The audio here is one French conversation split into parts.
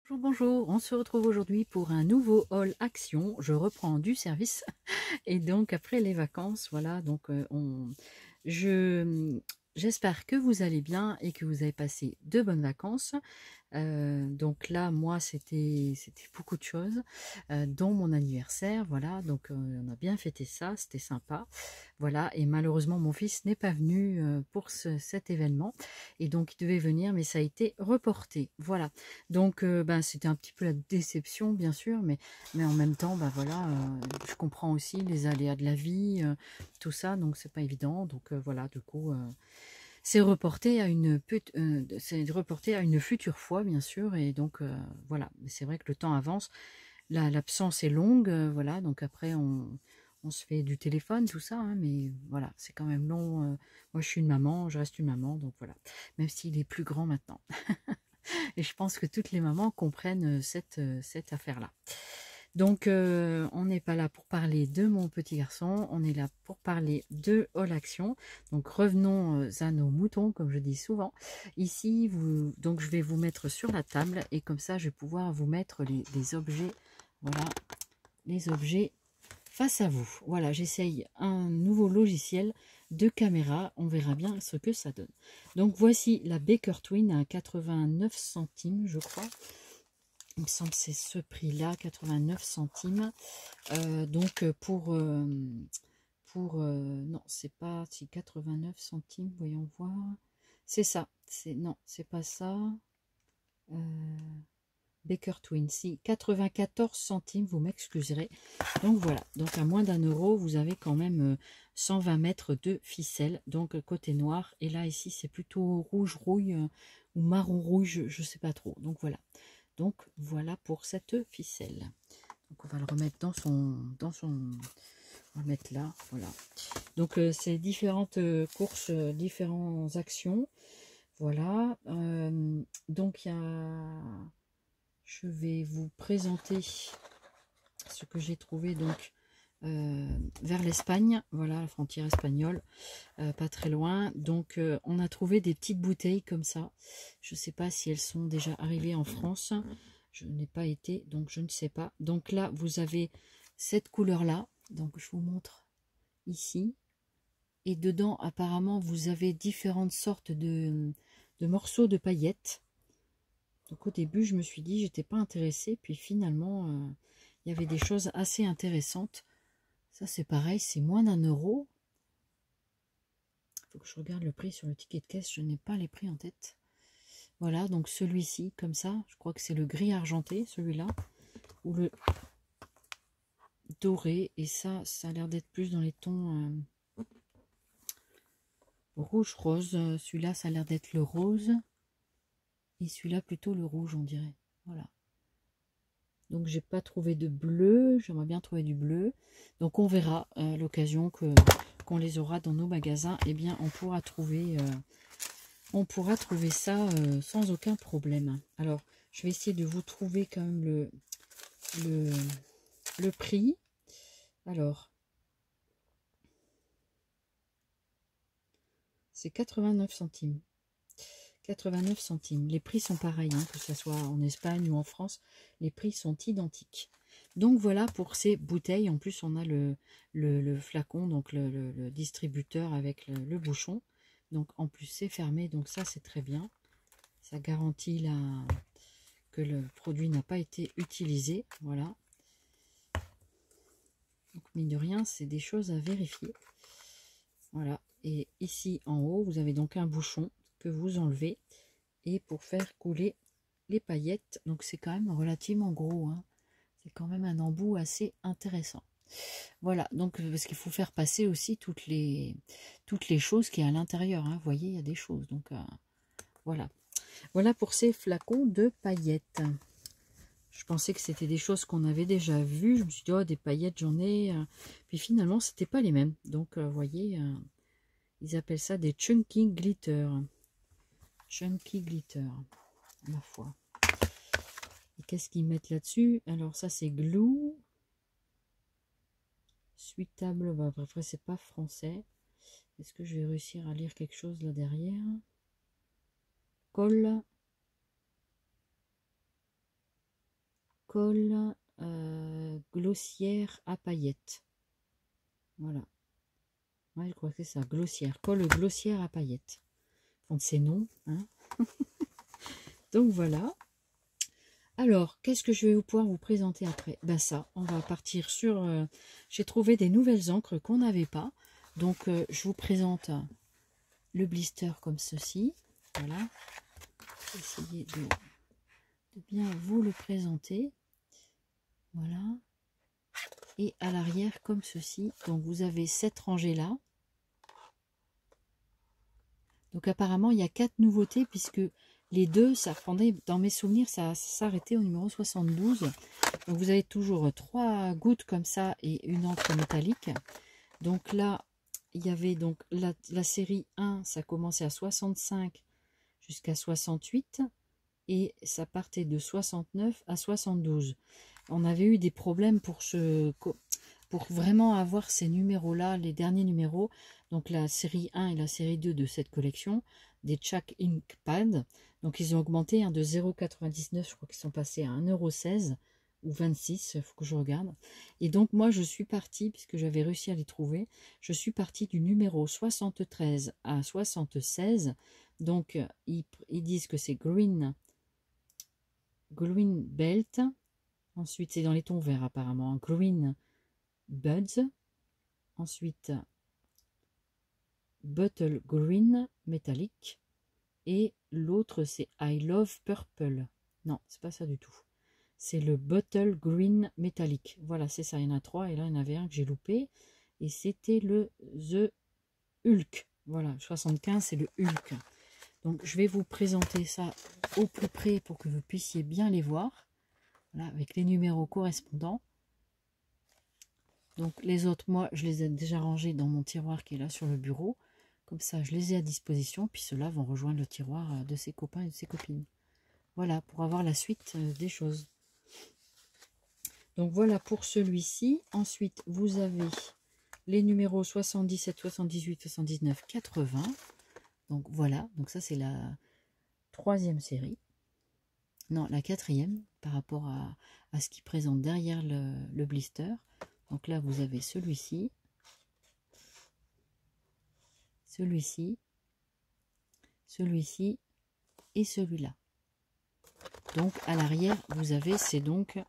Bonjour, bonjour, on se retrouve aujourd'hui pour un nouveau haul action. Je reprends du service et donc après les vacances, voilà, donc je, j'espère que vous allez bien et que vous avez passé de bonnes vacances. Donc là, moi, c'était beaucoup de choses, dont mon anniversaire, voilà. Donc on a bien fêté ça, c'était sympa, voilà. Et malheureusement, mon fils n'est pas venu pour cet événement, et donc il devait venir, mais ça a été reporté, voilà. Donc ben c'était un petit peu la déception, bien sûr, mais en même temps, ben voilà, je comprends aussi les aléas de la vie, tout ça, donc c'est pas évident. Donc voilà, du coup. C'est reporté à une future fois, bien sûr, et donc voilà. Mais c'est vrai que le temps avance, l'absence est longue, voilà. Donc après, on se fait du téléphone, tout ça, hein, mais voilà, c'est quand même long. Moi, je suis une maman, je reste une maman, donc voilà. Même s'il est plus grand maintenant, et je pense que toutes les mamans comprennent cette affaire-là. Donc, on n'est pas là pour parler de mon petit garçon, on est là pour parler de All Action. Donc, revenons à nos moutons, comme je dis souvent. Ici, donc je vais vous mettre sur la table et comme ça, je vais pouvoir vous mettre les objets, voilà, les objets face à vous. Voilà, j'essaye un nouveau logiciel de caméra, on verra bien ce que ça donne. Donc, voici la Baker Twin à 89 centimes, je crois. Il me semble que c'est ce prix-là, 89 centimes. Donc non, c'est pas, si 89 centimes, voyons voir. C'est ça, non, c'est pas ça. Euh, Baker Twin, si 94 centimes, vous m'excuserez. Donc voilà, donc à moins d'1 euro, vous avez quand même 120 mètres de ficelle, donc côté noir. Et là, ici, c'est plutôt rouge rouille ou marron rouge, je sais pas trop. Donc voilà. Donc voilà pour cette ficelle. Donc on va le remettre on va le mettre là, voilà. Donc c'est différentes courses, différentes actions, voilà. Donc je vais vous présenter ce que j'ai trouvé donc vers l'Espagne, voilà, la frontière espagnole, pas très loin. Donc on a trouvé des petites bouteilles comme ça. Je ne sais pas si elles sont déjà arrivées en France. Je n'ai pas été, donc je ne sais pas. Donc là, vous avez cette couleur-là. Donc je vous montre ici. Et dedans, apparemment, vous avez différentes sortes de morceaux de paillettes. Donc au début, je me suis dit, j'étais pas intéressée. Puis finalement, il y avait des choses assez intéressantes. Ça, c'est pareil, c'est moins d'1 euro. Il faut que je regarde le prix sur le ticket de caisse. Je n'ai pas les prix en tête. Voilà, donc celui-ci, comme ça, je crois que c'est le gris argenté, celui-là. Ou le doré. Et ça a l'air d'être plus dans les tons rouge-rose. Celui-là, ça a l'air d'être le rose. Et celui-là, plutôt le rouge, on dirait. Voilà. Donc, j'ai pas trouvé de bleu. J'aimerais bien trouver du bleu. Donc, on verra à l'occasion qu'on les aura dans nos magasins. Eh bien, on pourra trouver ça sans aucun problème. Alors, je vais essayer de vous trouver quand même le prix. Alors, c'est 89 centimes. 89 centimes. Les prix sont pareils, hein, que ce soit en Espagne ou en France. Les prix sont identiques. Donc voilà pour ces bouteilles. En plus, on a le flacon, donc le distributeur avec le bouchon. Donc en plus, c'est fermé. Donc ça, c'est très bien. Ça garantit que le produit n'a pas été utilisé. Voilà. Donc mine de rien, c'est des choses à vérifier. Voilà. Et ici en haut, vous avez donc un bouchon que vous enlevez. Et pour faire couler les paillettes, donc c'est quand même relativement gros, hein. C'est quand même un embout assez intéressant. Voilà, donc parce qu'il faut faire passer aussi toutes les choses qui est à l'intérieur, hein. Vous voyez, il y a des choses, donc voilà. Voilà pour ces flacons de paillettes. Je pensais que c'était des choses qu'on avait déjà vues. Je me suis dit, oh, des paillettes, j'en ai. Puis finalement, c'était pas les mêmes. Donc, vous voyez, ils appellent ça des chunky glitter. Chunky glitter, ma foi. Et qu'est-ce qu'ils mettent là-dessus? Alors ça c'est glue. Suitable, bah, après c'est pas français. Est-ce que je vais réussir à lire quelque chose là derrière? Colle. colle glossière à paillettes. Voilà. Ouais, je crois que c'est ça, glossière. Colle glossière à paillettes. Font de ces noms, hein. Donc voilà. Alors, qu'est-ce que je vais pouvoir vous présenter après? Ben ça, on va partir sur... j'ai trouvé des nouvelles encres qu'on n'avait pas. Donc, je vous présente le blister comme ceci. Voilà. Essayez de bien vous le présenter. Voilà. Et à l'arrière comme ceci. Donc, vous avez cette rangée-là. Donc, apparemment, il y a 4 nouveautés puisque... Les deux, ça prendrait, dans mes souvenirs, ça s'arrêtait au numéro 72. Donc vous avez toujours 3 gouttes comme ça et une encre métallique. Donc là, il y avait donc la série 1, ça commençait à 65 jusqu'à 68. Et ça partait de 69 à 72. On avait eu des problèmes pour vraiment avoir ces numéros-là, les derniers numéros. Donc la série 1 et la série 2 de cette collection, des Chalk Ink Pad. Donc ils ont augmenté de 0,99, je crois qu'ils sont passés à 1,16 € ou 26, il faut que je regarde. Et donc moi je suis partie, puisque j'avais réussi à les trouver, je suis partie du numéro 73 à 76. Donc ils disent que c'est Green Belt. Ensuite c'est dans les tons verts apparemment. Green Buds. Ensuite Bottle Green Metallic. Et l'autre, c'est I Love Purple. Non, c'est pas ça du tout. C'est le Bottle Green Metallic. Voilà, c'est ça. Il y en a 3. Et là, il y en avait un que j'ai loupé. Et c'était le The Hulk. Voilà, 75, c'est le Hulk. Donc, je vais vous présenter ça au plus près pour que vous puissiez bien les voir. Voilà, avec les numéros correspondants. Donc, les autres, moi, je les ai déjà rangés dans mon tiroir qui est là sur le bureau. Comme ça, je les ai à disposition, puis ceux-là vont rejoindre le tiroir de ses copains et de ses copines. Voilà, pour avoir la suite des choses. Donc voilà pour celui-ci. Ensuite, vous avez les numéros 77, 78, 79, 80. Donc voilà, donc ça c'est la 3e série. Non, la 4e, par rapport à ce qui présente derrière le blister. Donc là, vous avez celui-ci. Celui-ci, celui-ci et celui-là. Donc à l'arrière, vous avez, c'est donc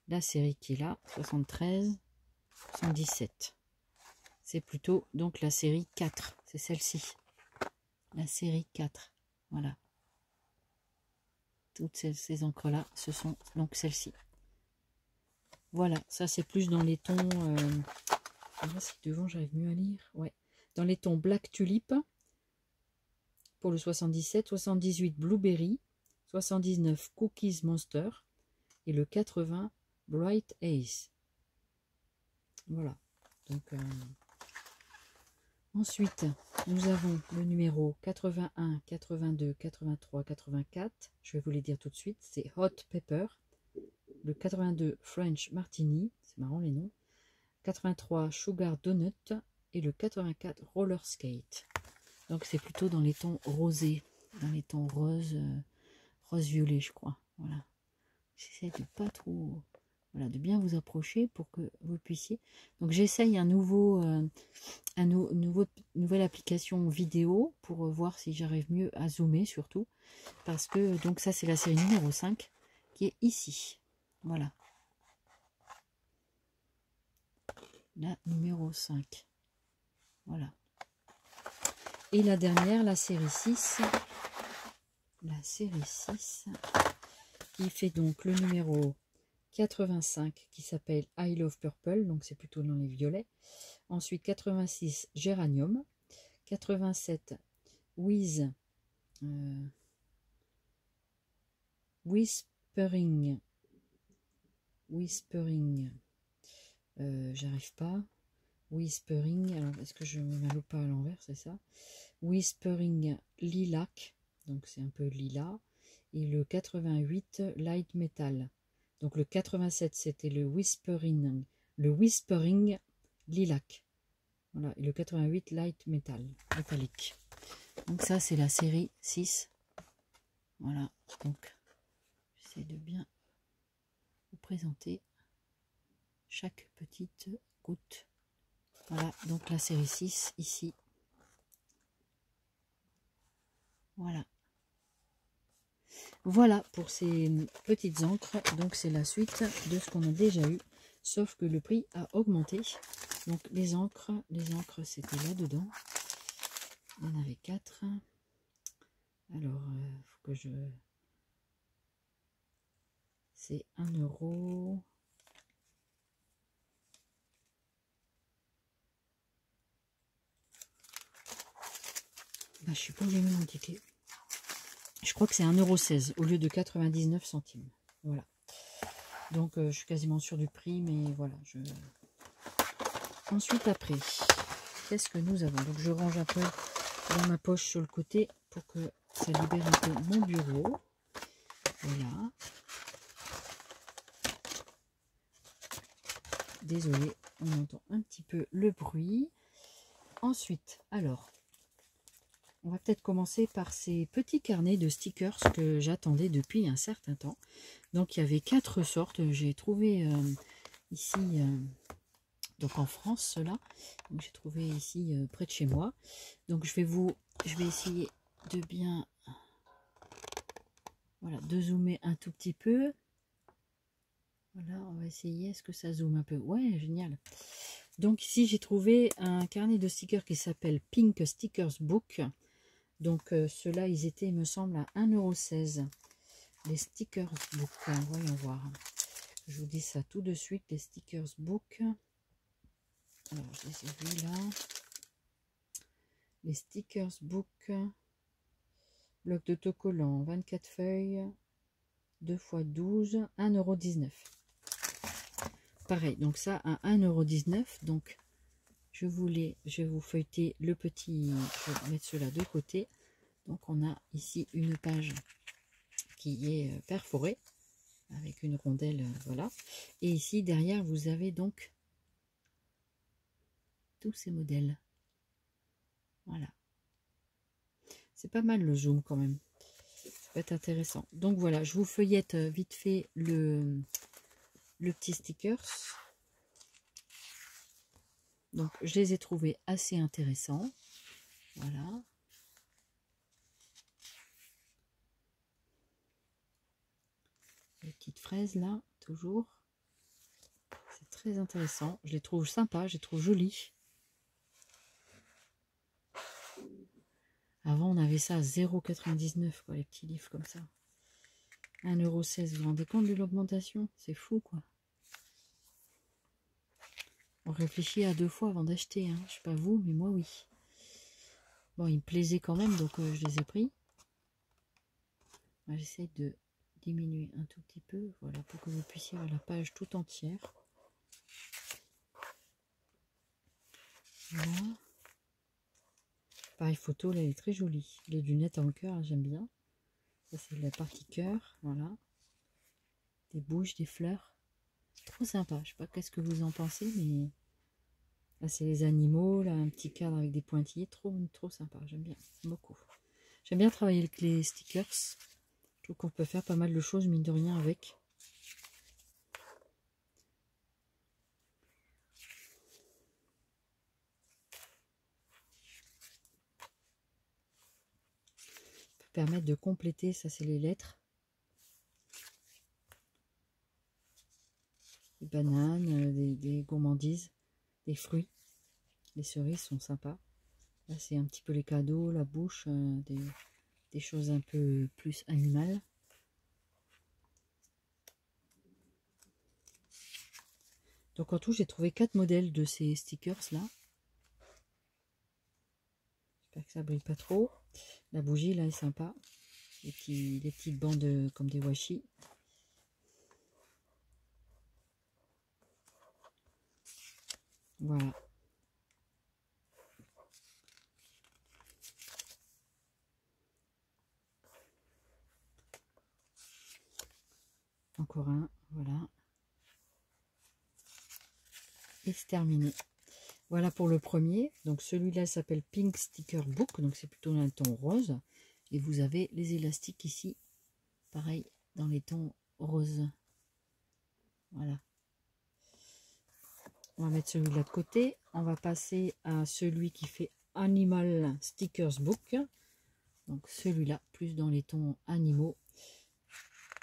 la série qui est là, 73, 77. C'est plutôt donc la série 4, c'est celle-ci. La série 4, voilà. Toutes ces encres-là, ce sont donc celles-ci. Voilà, ça c'est plus dans les tons... si devant j'arrive mieux à lire. Ouais. Dans les tons Black Tulip pour le 77, 78 Blueberry, 79 Cookies Monster et le 80 Bright Ace. Voilà. Donc ensuite, nous avons le numéro 81, 82, 83, 84. Je vais vous les dire tout de suite. C'est Hot Pepper. Le 82 French Martini. C'est marrant les noms. 83 Sugar Donut et le 84 Roller Skate. Donc c'est plutôt dans les tons rosés, dans les tons rose, rose violet je crois. Voilà. J'essaie de pas trop, voilà, de bien vous approcher pour que vous puissiez. Donc j'essaye nouvelle application vidéo pour voir si j'arrive mieux à zoomer surtout, parce que donc ça c'est la série numéro 5 qui est ici. Voilà. La numéro 5. Voilà. Et la dernière, la série 6. La série 6 qui fait donc le numéro 85 qui s'appelle I Love Purple. Donc c'est plutôt dans les violets. Ensuite 86 Géranium. 87 Whispering. J'arrive pas. Whispering, alors est-ce que je mets ma loupe à l'envers, c'est ça? Whispering Lilac, donc c'est un peu lilas. Et le 88 Light Metal. Donc le 87 c'était le Whispering Lilac. Voilà, et le 88 Light Metal, métallique. Donc ça c'est la série 6. Voilà, donc j'essaie de bien vous présenter chaque petite goutte. Voilà, donc la série 6 ici. Voilà. Voilà pour ces petites encres. Donc c'est la suite de ce qu'on a déjà eu. Sauf que le prix a augmenté. Donc les encres c'était là-dedans. Il y en avait 4. Alors, faut que je... C'est 1 €. Bah, je suis pas où j'ai mis mon ticket. Je crois que c'est 1,16 € au lieu de 99 centimes. Voilà. Donc je suis quasiment sûre du prix, mais voilà. Ensuite, après, qu'est-ce que nous avons? Donc je range un peu dans ma poche sur le côté pour que ça libère un peu mon bureau. Voilà. Désolée, on entend un petit peu le bruit. Ensuite, alors, on va peut-être commencer par ces petits carnets de stickers que j'attendais depuis un certain temps. Donc il y avait 4 sortes. J'ai trouvé ici, donc en France, cela. J'ai trouvé ici près de chez moi. Donc je vais essayer de bien, voilà, de zoomer un tout petit peu. Voilà, on va essayer. Est-ce que ça zoome un peu? Ouais, génial. Donc ici, j'ai trouvé un carnet de stickers qui s'appelle Pink Stickers Book. Donc ceux-là, ils étaient, il me semble, à 1,16 €. Les stickers book, voyons voir. Je vous dis ça tout de suite, les stickers book. Alors, je les ai vus là. Les stickers book. Bloc d'autocollant, 24 feuilles. 2 x 12, 1,19 €. Pareil, donc ça à 1,19 €. Donc je vais vous feuilleter le petit, je vais mettre cela de côté. Donc on a ici une page qui est perforée avec une rondelle, voilà. Et ici derrière vous avez donc tous ces modèles. Voilà. C'est pas mal le zoom quand même. Ça peut être intéressant. Donc voilà, je vous feuillette vite fait le petit stickers. Donc je les ai trouvés assez intéressants. Voilà. Les petites fraises là, toujours. C'est très intéressant. Je les trouve sympas, je les trouve jolies. Avant, on avait ça à 0,99 €, quoi, les petits livres comme ça. 1,16 €, vous vous rendez compte de l'augmentation? C'est fou, quoi. On réfléchit à 2 fois avant d'acheter, hein. Je sais pas vous, mais moi, oui. Bon, ils me plaisaient quand même, donc je les ai pris. J'essaie de diminuer un tout petit peu, voilà, pour que vous puissiez voir la page tout entière. Voilà. Pareil, photo, là, elle est très jolie. Les lunettes en cœur, j'aime bien. Ça, c'est la partie cœur, voilà. Des bouches, des fleurs. Trop sympa. Je sais pas qu'est-ce que vous en pensez, mais là, c'est les animaux, là, un petit cadre avec des pointillés. Trop sympa. J'aime bien, beaucoup. J'aime bien travailler avec les stickers. Je trouve qu'on peut faire pas mal de choses, mine de rien, avec. Ça peut permettre de compléter, ça, c'est les lettres. Des bananes, des gourmandises, des fruits. Les cerises sont sympas. Là, c'est un petit peu les cadeaux, la bouche, des choses un peu plus animales. Donc en tout, j'ai trouvé 4 modèles de ces stickers là. J'espère que ça brille pas trop. La bougie là est sympa. Les petites bandes comme des washi. Voilà. Encore un, voilà. Et c'est terminé. Voilà pour le premier. Donc celui-là s'appelle Pink Sticker Book. Donc c'est plutôt un ton rose. Et vous avez les élastiques ici. Pareil, dans les tons roses. Voilà. On va mettre celui-là de côté. On va passer à celui qui fait Animal Stickers Book. Donc celui-là, plus dans les tons animaux.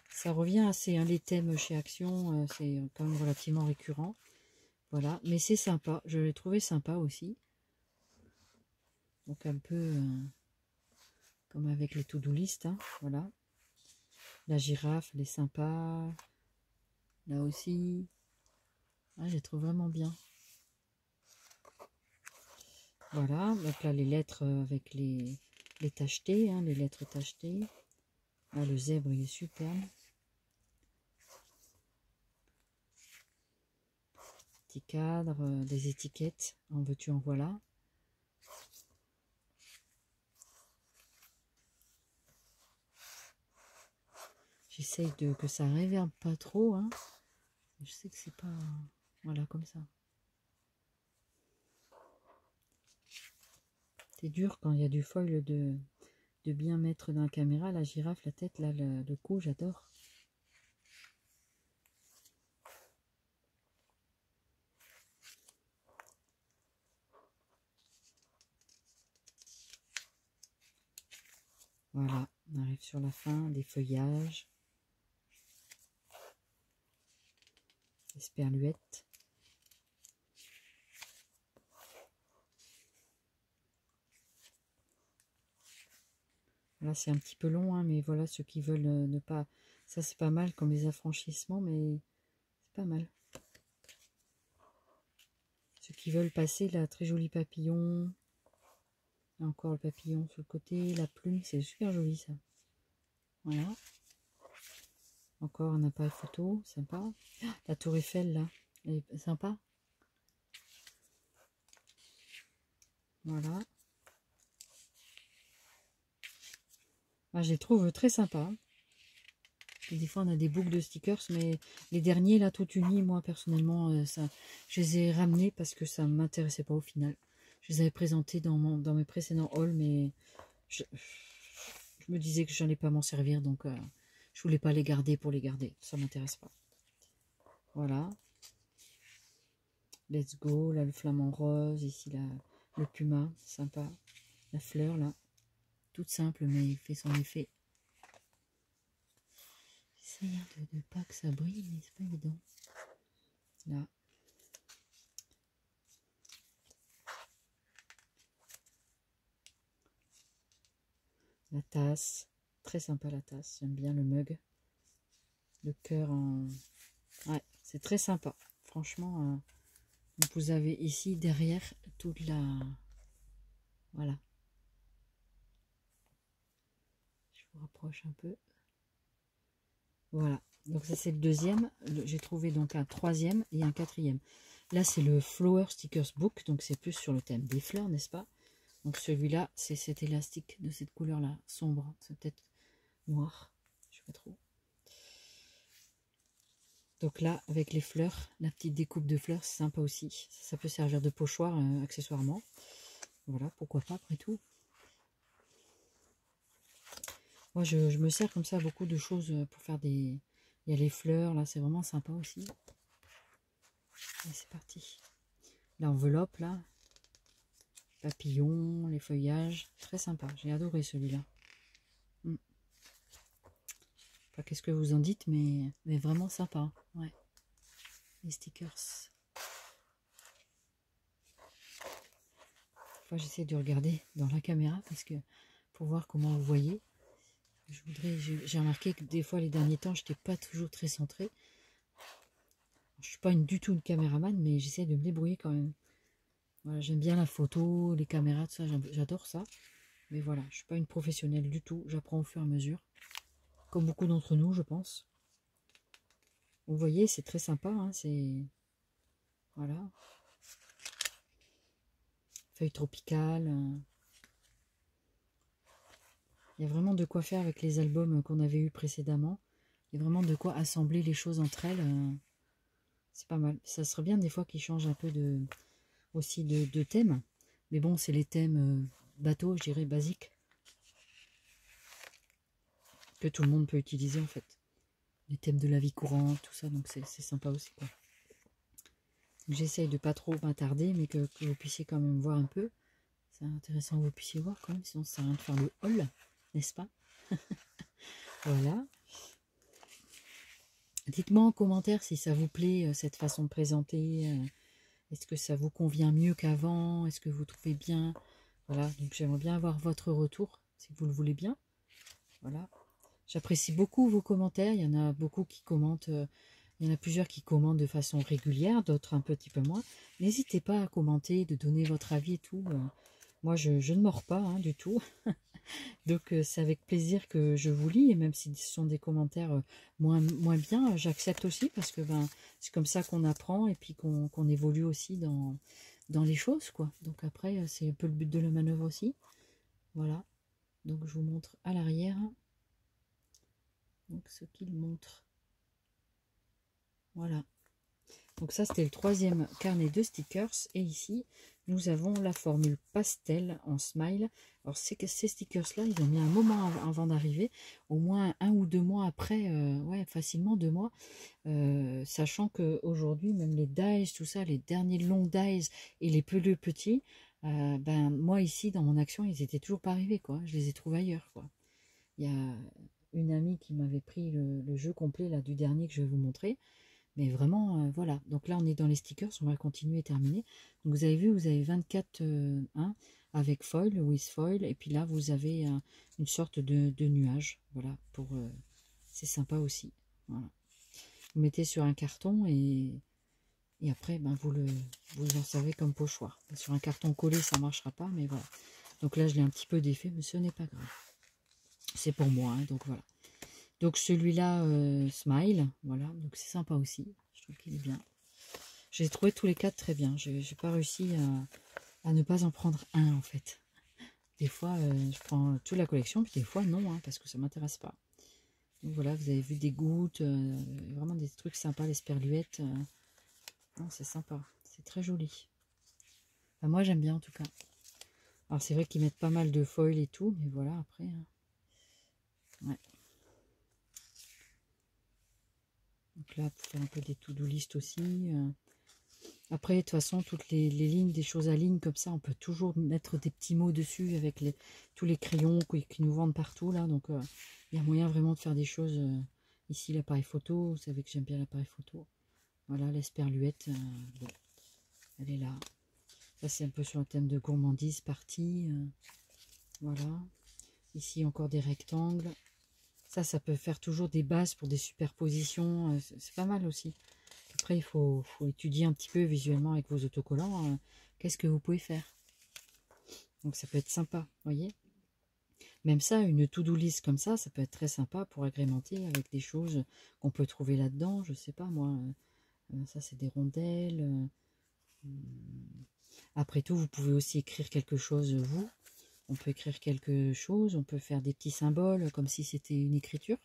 Ça revient assez, hein, les thèmes chez Action, c'est quand même relativement récurrent. Voilà, mais c'est sympa. Je l'ai trouvé sympa aussi. Donc un peu comme avec les to-do list, hein, voilà. La girafe, elle est sympa. Là aussi. Ah, je les trouve vraiment bien. Voilà, donc là les lettres avec les tachetés, hein, les lettres tachetées. Là le zèbre il est superbe. Petit cadre, des étiquettes, en veux-tu en voilà. J'essaye de que ça réverbe pas trop, hein. Je sais que c'est pas... Voilà, comme ça. C'est dur quand il y a du foil de bien mettre dans la caméra. La girafe, la tête, là, le cou, j'adore. Voilà, on arrive sur la fin, des feuillages. Des sperluettes. Là, c'est un petit peu long, hein, mais voilà, ceux qui veulent ne pas... Ça, c'est pas mal comme les affranchissements, mais c'est pas mal. Ceux qui veulent passer, là, très joli papillon. Là, encore le papillon sur le côté, la plume, c'est super joli, ça. Voilà. Encore un appareil photo, sympa. La tour Eiffel, là, elle est sympa. Voilà. Ah, je les trouve très sympas. Des fois, on a des boucles de stickers, mais les derniers, là, tout unis, moi, personnellement, ça, je les ai ramenés parce que ça ne m'intéressait pas au final. Je les avais présentés dans mes précédents hauls, mais je me disais que je n'allais pas m'en servir, donc je voulais pas les garder pour les garder. Ça ne m'intéresse pas. Voilà. Let's go. Là, le flamant rose. Ici, là, le puma. Sympa. La fleur, là. Toute simple, mais il fait son effet. J'essaie de pas que ça brille, mais c'est pas évident. Là. La tasse. Très sympa, la tasse. J'aime bien le mug. Le cœur en... Ouais, c'est très sympa. Franchement, vous avez ici, derrière, toute la... Voilà. Je vous rapproche un peu. Voilà. Donc ça, c'est le deuxième. J'ai trouvé donc un troisième et un quatrième. Là, c'est le Flower Stickers Book. Donc, c'est plus sur le thème des fleurs, n'est-ce pas? Donc, celui-là, c'est cet élastique de cette couleur-là, sombre. C'est peut-être noir. Je sais pas trop. Donc là, avec les fleurs, la petite découpe de fleurs, c'est sympa aussi. Ça peut servir de pochoir accessoirement. Voilà, pourquoi pas après tout. Moi, je me sers comme ça beaucoup de choses pour faire des... Il y a les fleurs, là, c'est vraiment sympa aussi. Et c'est parti. L'enveloppe, là. Papillons, les feuillages. Très sympa. J'ai adoré celui-là. Enfin, qu'est-ce que vous en dites, mais vraiment sympa. Ouais. Les stickers. Enfin, j'essaie de regarder dans la caméra parce que pour voir comment vous voyez. J'ai remarqué que des fois les derniers temps, je n'étais pas toujours très centrée. Je suis pas du tout une caméraman, mais j'essaie de me débrouiller quand même. Voilà, j'aime bien la photo, les caméras, tout ça, j'adore ça. Mais voilà, je suis pas une professionnelle du tout. J'apprends au fur et à mesure, comme beaucoup d'entre nous, je pense. Vous voyez, c'est très sympa. Hein, c'est voilà, feuilles tropicales. Il y a vraiment de quoi faire avec les albums qu'on avait eu précédemment. Il y a vraiment de quoi assembler les choses entre elles. C'est pas mal. Ça serait bien des fois qu'ils changent un peu aussi de thème. Mais bon, c'est les thèmes bateaux, je dirais, basiques. Que tout le monde peut utiliser en fait. les thèmes de la vie courante, tout ça, donc c'est sympa aussi, quoi. J'essaye de pas trop m'attarder, mais que vous puissiez quand même voir un peu. C'est intéressant que vous puissiez voir quand même, sinon ça sert à rien de faire le haul, n'est-ce pas? Voilà. Dites-moi en commentaire si ça vous plaît, cette façon de présenter. Est-ce que ça vous convient mieux qu'avant? Est-ce que vous trouvez bien? Voilà, donc j'aimerais bien avoir votre retour, si vous le voulez bien. Voilà. J'apprécie beaucoup vos commentaires. Il y en a beaucoup qui commentent. Il y en a plusieurs qui commentent de façon régulière, d'autres un petit peu moins. N'hésitez pas à commenter, de donner votre avis et tout. Moi, je ne mords pas hein, du tout. Donc, c'est avec plaisir que je vous lis. Et même si ce sont des commentaires moins bien, j'accepte aussi parce que ben, c'est comme ça qu'on apprend et puis qu'on évolue aussi dans les choses, quoi. Donc après, c'est un peu le but de la manœuvre aussi. Voilà. Donc, je vous montre à l'arrière. Donc, ce qu'il montre. Voilà. Donc ça, c'était le troisième carnet de stickers. Et ici, nous avons la formule pastel en smile. Alors, c'est que ces stickers-là, ils ont mis un moment avant d'arriver. Au moins 1 ou 2 mois après. Ouais, facilement 2 mois. Sachant qu'aujourd'hui, même les dies, tout ça, les derniers longs dies et les peleux petits, ben, moi, ici, dans mon action, ils étaient toujours pas arrivés, quoi. Je les ai trouvés ailleurs, quoi. Il y a une amie qui m'avait pris le jeu complet, là, du dernier que je vais vous montrer. Mais vraiment, voilà. Donc là, on est dans les stickers. On va continuer et terminer. Donc vous avez vu, vous avez 24 avec foil, with foil. Et puis là, vous avez une sorte de nuage. Voilà. C'est sympa aussi. Voilà. Vous mettez sur un carton et après, ben, vous en servez comme pochoir. Sur un carton collé, ça ne marchera pas. Mais voilà. Donc là, je l'ai un petit peu défait, mais ce n'est pas grave. C'est pour moi. Hein, donc voilà. Donc celui-là, Smile. Voilà. Donc c'est sympa aussi. Je trouve qu'il est bien. J'ai trouvé tous les 4 très bien. J'ai pas réussi à ne pas en prendre un en fait. Des fois, je prends toute la collection, puis des fois non, hein, parce que ça m'intéresse pas. Donc voilà, vous avez vu des gouttes, vraiment des trucs sympas, les sperluettes. C'est sympa, c'est très joli. Enfin, moi j'aime bien en tout cas. Alors c'est vrai qu'ils mettent pas mal de foil et tout, mais voilà après. Ouais. Donc là, pour faire un peu des to-do list aussi. Après, de toute façon, toutes les lignes, des choses à ligne comme ça, on peut toujours mettre des petits mots dessus avec tous les crayons qui nous vendent partout là. Donc, il y a moyen vraiment de faire des choses. Ici, l'appareil photo, vous savez que j'aime bien l'appareil photo. Voilà, l'esperluette, bon, elle est là. Ça, c'est un peu sur le thème de gourmandise partie. Voilà. Ici, encore des rectangles. Ça peut faire toujours des bases pour des superpositions. C'est pas mal aussi. Après, il faut étudier un petit peu visuellement avec vos autocollants. Qu'est-ce que vous pouvez faire? Donc, ça peut être sympa, vous voyez? Même ça, une to-do list comme ça peut être très sympa pour agrémenter avec des choses qu'on peut trouver là-dedans. Je sais pas, moi. Ça, c'est des rondelles. Après tout, vous pouvez aussi écrire quelque chose, vous. On peut écrire quelque chose. On peut faire des petits symboles comme si c'était une écriture.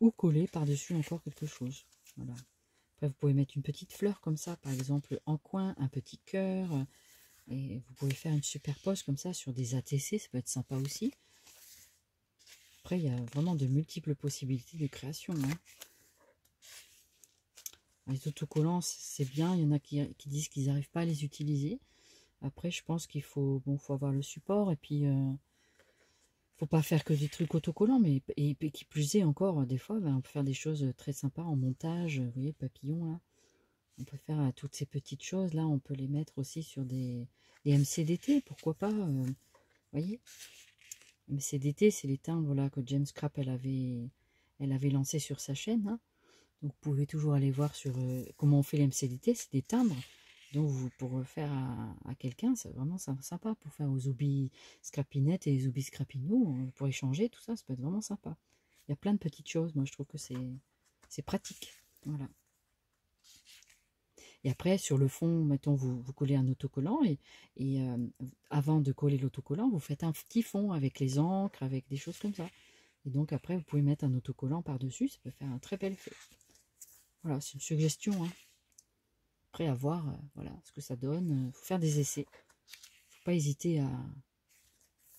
Ou coller par-dessus encore quelque chose. Voilà. Après, vous pouvez mettre une petite fleur comme ça, par exemple, en coin, un petit cœur. Et vous pouvez faire une superpose comme ça sur des ATC, ça peut être sympa aussi. Après, il y a vraiment de multiples possibilités de création. Hein. Les autocollants, c'est bien. Il y en a qui disent qu'ils n'arrivent pas à les utiliser. Après, je pense qu'il faut avoir le support. Et puis, faut pas faire que des trucs autocollants. Mais et qui plus est encore, des fois, ben, on peut faire des choses très sympas en montage. Vous voyez, le papillon, là. On peut faire toutes ces petites choses. Là, on peut les mettre aussi sur des MCDT. Pourquoi pas vous voyez, MCDT, c'est les timbres là, que James Scrap elle avait lancé sur sa chaîne. Hein. Donc vous pouvez toujours aller voir sur comment on fait les MCDT. C'est des timbres. Donc pour faire à quelqu'un, c'est vraiment sympa. Pour faire aux Zubi Scrapinet et les Zubi Scrapino, pour échanger, tout ça, ça peut être vraiment sympa. Il y a plein de petites choses. Moi, je trouve que c'est pratique. Voilà. Et après, sur le fond, mettons, vous collez un autocollant et avant de coller l'autocollant, vous faites un petit fond avec les encres, avec des choses comme ça. Et donc après, vous pouvez mettre un autocollant par-dessus, ça peut faire un très bel effet. Voilà, c'est une suggestion. Hein. Après, à voir voilà, ce que ça donne. Il faut faire des essais. Il ne faut pas hésiter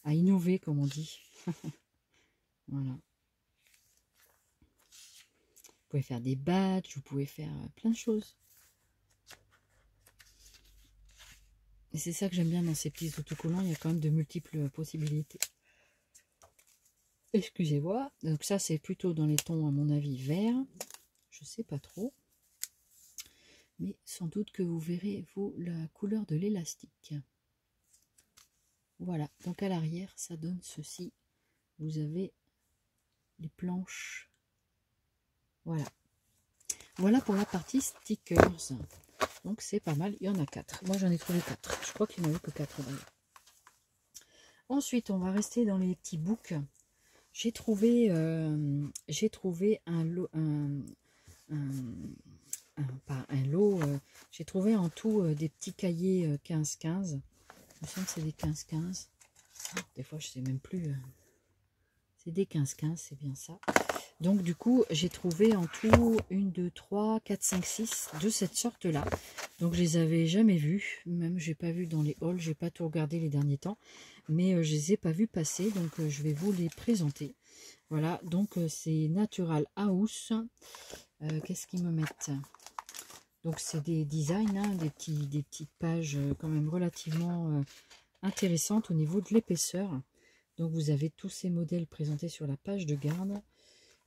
à innover, comme on dit. Voilà. pouvez faire des badges, vous pouvez faire plein de choses. Et c'est ça que j'aime bien dans ces petits autocollants, il y a quand même de multiples possibilités. Excusez-moi, donc ça c'est plutôt dans les tons à mon avis vert, je sais pas trop. Mais sans doute que vous verrez vous la couleur de l'élastique. Voilà, donc à l'arrière ça donne ceci. Vous avez les planches. Voilà. Voilà pour la partie stickers. Donc c'est pas mal, il y en a 4. Moi j'en ai trouvé 4. Je crois qu'il n'y en avait que 4 d'ailleurs. Ensuite on va rester dans les petits books. J'ai trouvé un lot, pas un lot, j'ai trouvé en tout des petits cahiers 15-15. Je me sens que c'est des 15-15. Des fois je sais même plus. C'est des 15-15, c'est bien ça. Donc du coup, j'ai trouvé en tout 1, 2, 3, 4, 5, 6 de cette sorte-là. Donc je les avais jamais vus, même j'ai pas vu dans les hauls, j'ai pas tout regardé les derniers temps, mais je les ai pas vus passer, donc je vais vous les présenter. Voilà, donc c'est Natural House. Qu'est-ce qu'ils me mettent? Donc c'est des designs, hein, des petites pages quand même relativement intéressantes au niveau de l'épaisseur. Donc vous avez tous ces modèles présentés sur la page de garde.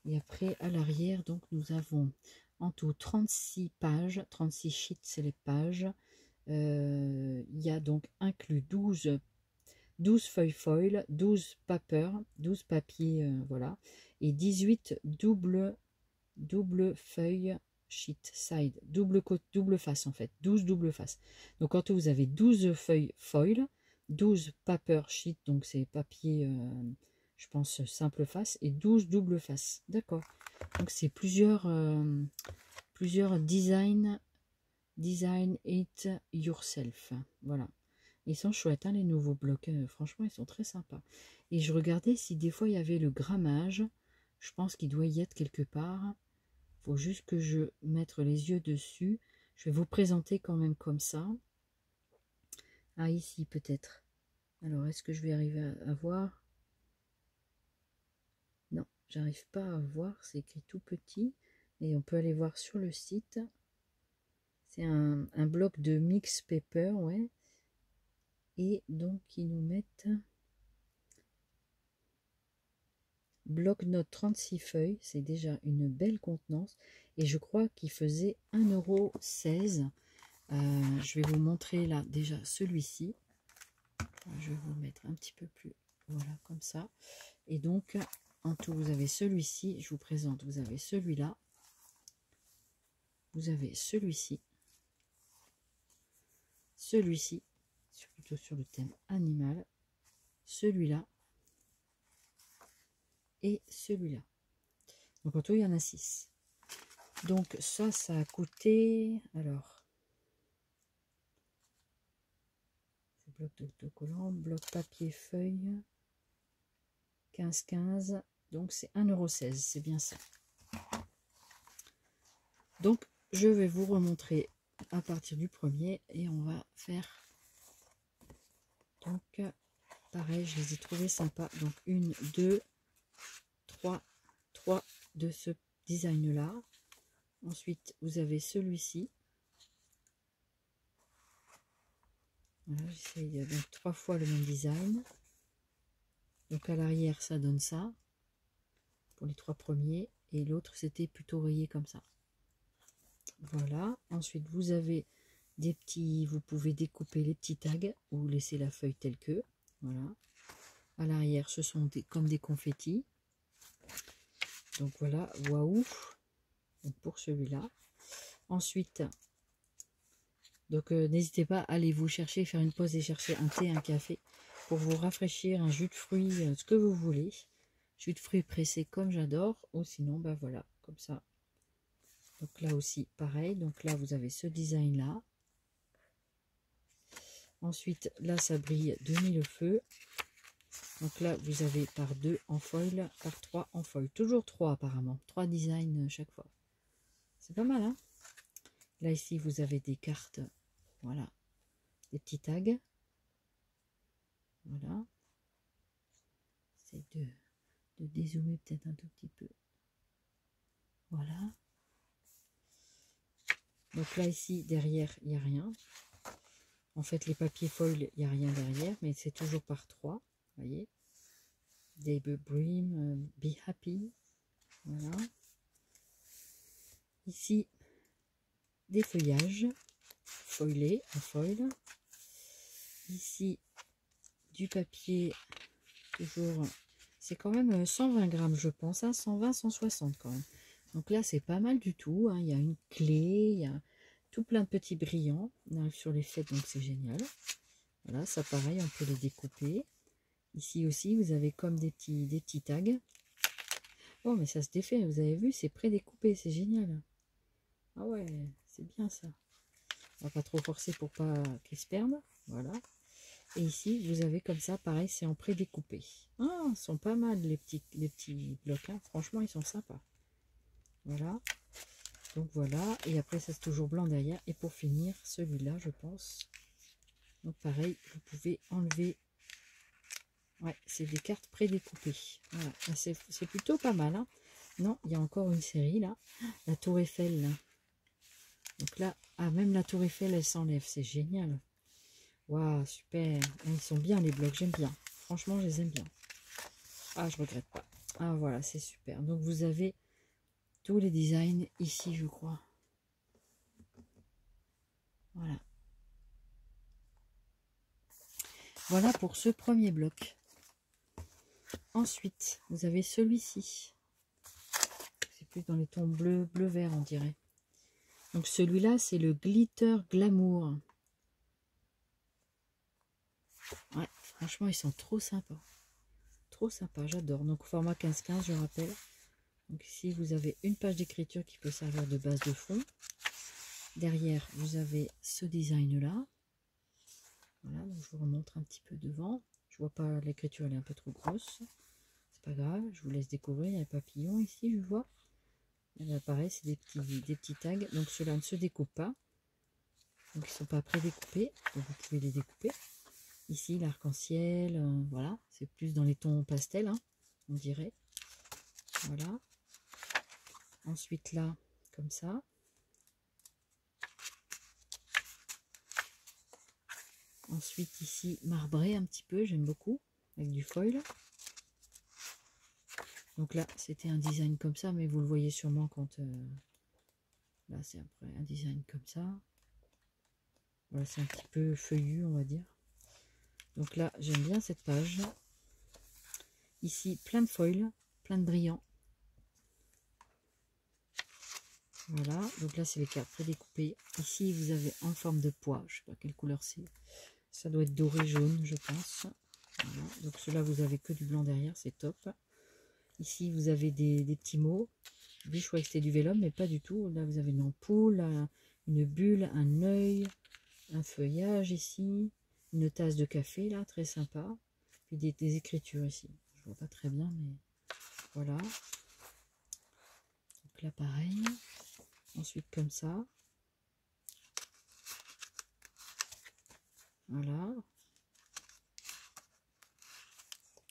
Et après, à l'arrière, donc nous avons en tout 36 pages, 36 sheets, c'est les pages. Il y a donc inclus 12 feuilles foil, 12 paper, 12 papiers, voilà, et 18 double feuilles sheet side, double face en fait, 12 double face. Donc en tout, vous avez 12 feuilles foil, 12 paper sheet, donc c'est papier... je pense simple face, et 12 double face. D'accord. Donc c'est plusieurs design it yourself. Voilà. Ils sont chouettes, hein, les nouveaux blocs. Franchement, ils sont très sympas. Et je regardais si des fois il y avait le grammage. Je pense qu'il doit y être quelque part. Il faut juste que je mette les yeux dessus. Je vais vous présenter quand même comme ça. Ah, ici peut-être. Alors, est-ce que je vais arriver à voir? Non, j'arrive pas à voir, c'est écrit tout petit. Et on peut aller voir sur le site. C'est un bloc de mix paper, ouais. Et donc, ils nous mettent bloc-notes 36 feuilles. C'est déjà une belle contenance. Et je crois qu'il faisait 1,16 €. Je vais vous montrer là déjà celui-ci. Je vais vous mettre un petit peu plus, voilà, comme ça. Et donc, en tout, vous avez celui-ci. Je vous présente, vous avez celui-là. Vous avez celui-ci. Celui-ci, plutôt sur le thème animal. Celui-là. Et celui-là. Donc, en tout, il y en a 6. Donc, ça a coûté... Alors... bloc d'autocollant, bloc papier feuille, 15,15, donc c'est 1,16 €, c'est bien ça. Donc je vais vous remontrer à partir du premier et on va faire, donc pareil, je les ai trouvés sympas. Donc 1, 2, 3 de ce design là. Ensuite vous avez celui-ci. Voilà, j'essaye donc 3 fois le même design. Donc à l'arrière ça donne ça pour les 3 premiers et l'autre c'était plutôt rayé comme ça. Voilà, ensuite vous avez des petits, vous pouvez découper les petits tags ou laisser la feuille telle que. Voilà, à l'arrière ce sont comme des confettis. Donc voilà, waouh, pour celui-là. Ensuite, donc n'hésitez pas à aller vous chercher, faire une pause et chercher un thé, un café pour vous rafraîchir, un jus de fruits, ce que vous voulez. Jus de fruits pressé comme j'adore, ou sinon, bah voilà, comme ça. Donc là aussi, pareil. Donc là, vous avez ce design-là. Ensuite, là, ça brille de mille feux. Donc là, vous avez par 2 en foil, par 3 en foil. Toujours 3 apparemment. 3 designs chaque fois. C'est pas mal, hein? Là, ici, vous avez des cartes. Voilà. Des petits tags. Voilà. C'est de dézoomer peut-être un tout petit peu. Voilà. Donc là, ici, derrière, il n'y a rien. En fait, les papiers foil, il n'y a rien derrière, mais c'est toujours par 3. Vous voyez. David Brim, Be Happy. Voilà. Ici, des feuillages foilés, en foil. Ici, du papier, toujours, c'est quand même 120 grammes, je pense, hein, 120, 160 quand même. Donc là, c'est pas mal du tout, hein. Il y a une clé, il y a tout plein de petits brillants. On arrive sur les fêtes, donc c'est génial. Voilà, ça pareil, on peut les découper. Ici aussi, vous avez comme des petits tags. Oh, mais ça se défait, vous avez vu, c'est pré-découpé, c'est génial. Ah ouais, c'est bien ça. On va pas trop forcer pour pas qu'ils se perdent. Voilà. Et ici, vous avez comme ça, pareil, c'est en pré-découpé. Ah, ils sont pas mal les petits blocs. Hein. Franchement, ils sont sympas. Voilà. Donc voilà. Et après, ça c'est toujours blanc derrière. Et pour finir, celui-là, je pense. Donc pareil, vous pouvez enlever. Ouais, c'est des cartes pré-découpées. Voilà. C'est plutôt pas mal. Hein. Non, il y a encore une série là. La Tour Eiffel. Là. Donc là, ah, même la Tour Eiffel, elle s'enlève. C'est génial. Waouh, super. Ils sont bien les blocs, j'aime bien. Franchement, je les aime bien. Ah, je regrette pas. Ah, voilà, c'est super. Donc, vous avez tous les designs ici, je crois. Voilà. Voilà pour ce premier bloc. Ensuite, vous avez celui-ci. C'est plus dans les tons bleu-vert, on dirait. Donc, celui-là, c'est le Glitter Glamour. Ouais, franchement, ils sont trop sympas. Trop sympas, j'adore. Donc, format 15-15, je rappelle. Donc, ici, vous avez une page d'écriture qui peut servir de base de fond. Derrière, vous avez ce design-là. Voilà, donc je vous remontre un petit peu devant. Je vois pas, l'écriture elle est un peu trop grosse. C'est pas grave, je vous laisse découvrir. Il y a un papillon ici, je vois. Et là, pareil, c'est des petits tags. Donc ceux-là ne se découpent pas. Donc ils ne sont pas pré-découpés. Donc vous pouvez les découper. Ici, l'arc-en-ciel, voilà. C'est plus dans les tons pastel, hein, on dirait. Voilà. Ensuite là, comme ça. Ensuite ici, marbré un petit peu, j'aime beaucoup, avec du foil. Donc là, c'était un design comme ça, mais vous le voyez sûrement quand... là, c'est après un design comme ça. Voilà, c'est un petit peu feuillu, on va dire. Donc là, j'aime bien cette page. Ici, plein de foil, plein de brillants. Voilà, donc là, c'est les cartes prédécoupées. Ici, vous avez en forme de pois. Je ne sais pas quelle couleur c'est. Ça doit être doré jaune, je pense. Voilà. Donc ceux-là, vous avez que du blanc derrière, c'est top. Ici, vous avez des petits mots. Je croyais que c'était du vélum, mais pas du tout. Là, vous avez une ampoule, une bulle, un œil, un feuillage ici, une tasse de café, là, très sympa. Puis des écritures ici. Je vois pas très bien, mais voilà. Donc là, pareil. Ensuite, comme ça. Voilà.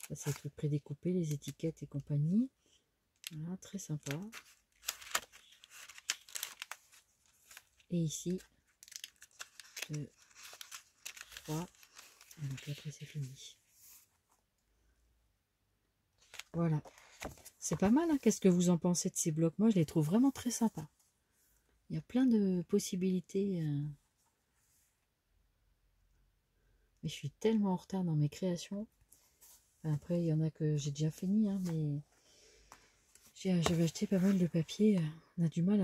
Ça, c'est tout prédécoupé, les étiquettes et compagnie. Voilà, très sympa. Et ici, 2, 3. Donc après, c'est fini. Voilà. C'est pas mal, hein. Qu'est-ce que vous en pensez de ces blocs? Moi, je les trouve vraiment très sympas. Il y a plein de possibilités. Mais je suis tellement en retard dans mes créations. Après, il y en a que j'ai déjà fini, hein, mais j'avais acheté pas mal de papier. On a du mal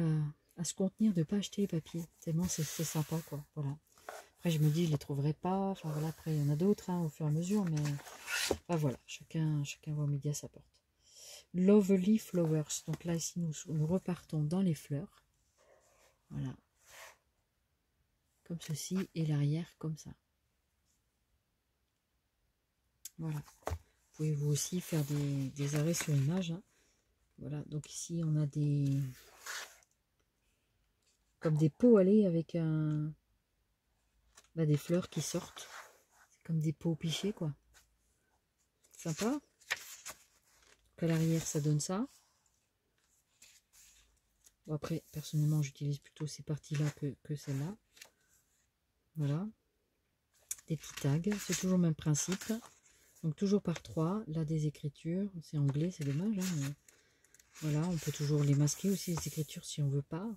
à se contenir de ne pas acheter les papiers. Tellement c'est sympa, quoi. Voilà. Après, je me dis, je les trouverai pas. Enfin, voilà, après, il y en a d'autres, hein, au fur et à mesure. Mais voilà, chacun voit midi à sa porte. Lovely Flowers. Donc là, ici, nous repartons dans les fleurs. Voilà. Comme ceci. Et l'arrière, comme ça. Voilà. Vous pouvez vous aussi faire des arrêts sur image. Hein. Voilà. Donc ici, on a comme des pots à lait avec des fleurs qui sortent. C'est comme des pots pichés, quoi. Sympa. Donc à l'arrière, ça donne ça. Bon, après, personnellement, j'utilise plutôt ces parties-là que celle-là. Voilà. Des petits tags, c'est toujours le même principe. Donc toujours par 3. Là, des écritures. C'est anglais, c'est dommage. Hein, mais voilà, on peut toujours les masquer aussi, les écritures, si on veut pas.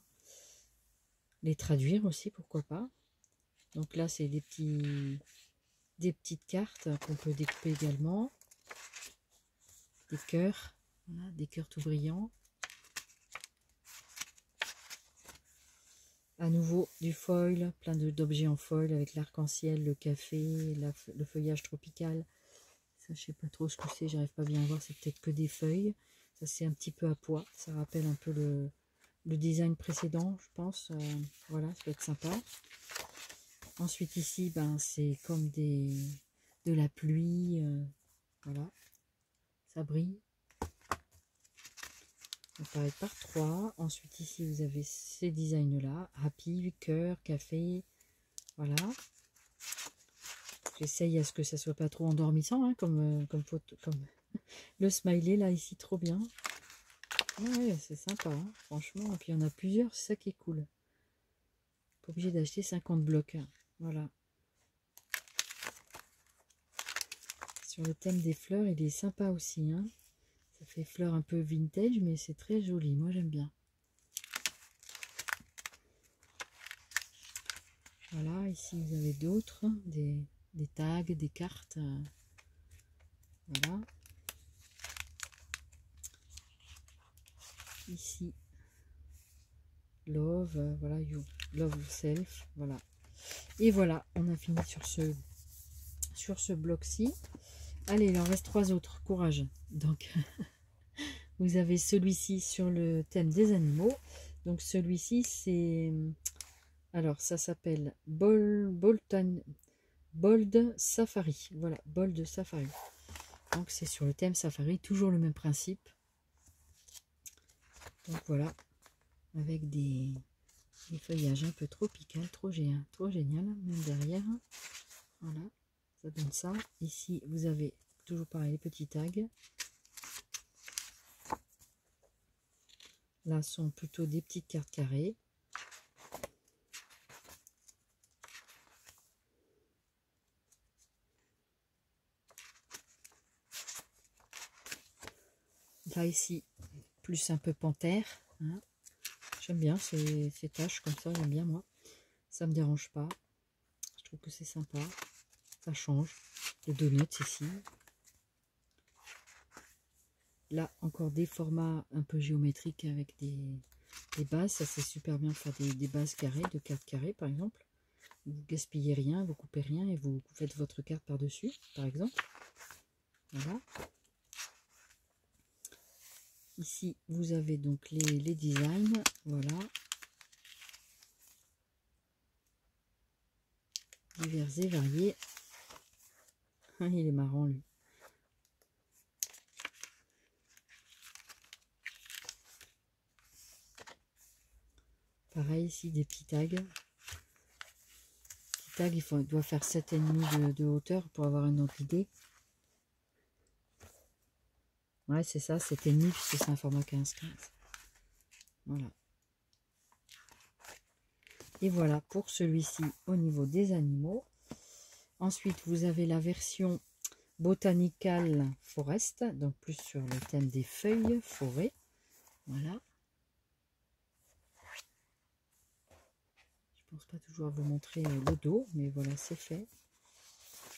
Les traduire aussi, pourquoi pas. Donc là, c'est des petites cartes qu'on peut découper également. Des cœurs, voilà, des cœurs tout brillants. À nouveau du foil, plein d'objets en foil avec l'arc-en-ciel, le café, le feuillage tropical. Ça, je sais pas trop ce que c'est, j'arrive pas bien à voir, c'est peut-être que des feuilles. Ça, c'est un petit peu à pois, ça rappelle un peu le design précédent, je pense. Voilà, ça peut être sympa. Ensuite ici, ben, c'est comme de la pluie, voilà, ça brille. Ça paraît par 3. Ensuite ici, vous avez ces designs-là, happy, cœur, café, voilà. J'essaye à ce que ça soit pas trop endormissant, hein, comme photo, comme le smiley là ici, trop bien. Ouais, c'est sympa, hein, franchement. Et puis il y en a plusieurs, c'est ça qui est cool. Pas obligé d'acheter 50 blocs, hein. Voilà. Sur le thème des fleurs, il est sympa aussi, hein. Ça fait fleurs un peu vintage, mais c'est très joli. Moi, j'aime bien. Voilà, ici, vous avez d'autres, des tags, des cartes. Voilà. Ici, love, voilà, you love yourself. Voilà. Et voilà, on a fini sur ce bloc-ci. Allez, il en reste 3 autres. Courage. Donc, vous avez celui-ci sur le thème des animaux. Donc, celui-ci, c'est... Alors, ça s'appelle Bold Safari. Voilà, Bold Safari. Donc, c'est sur le thème Safari. Toujours le même principe. Donc, voilà. Avec des feuillages un peu tropical. Trop génial. Même derrière. Voilà. Ça donne ça. Ici, vous avez toujours pareil, les petits tags. Là, sont plutôt des petites cartes carrées. Là, ici, plus un peu panthère. Hein. J'aime bien ces taches comme ça, j'aime bien moi. Ça me dérange pas. Je trouve que c'est sympa. Ça change. Les donuts ici. Là, encore des formats un peu géométriques avec des bases. Ça, c'est super bien de faire des bases carrées, de cartes carrées, par exemple. Vous gaspillez rien, vous coupez rien et vous faites votre carte par-dessus, par exemple. Voilà. Ici, vous avez donc les designs. Voilà. Divers et variés. Il est marrant, lui. Pareil, ici, des petits tags. Il doit faire 7,5 de hauteur pour avoir une autre idée. Ouais, c'est ça, 7,5 puisque c'est un format 15-15. Voilà. Et voilà pour celui-ci au niveau des animaux. Ensuite, vous avez la version Botanical Forest, donc plus sur le thème des feuilles, forêt. Voilà. Je pense pas toujours vous montrer le dos, mais voilà, c'est fait.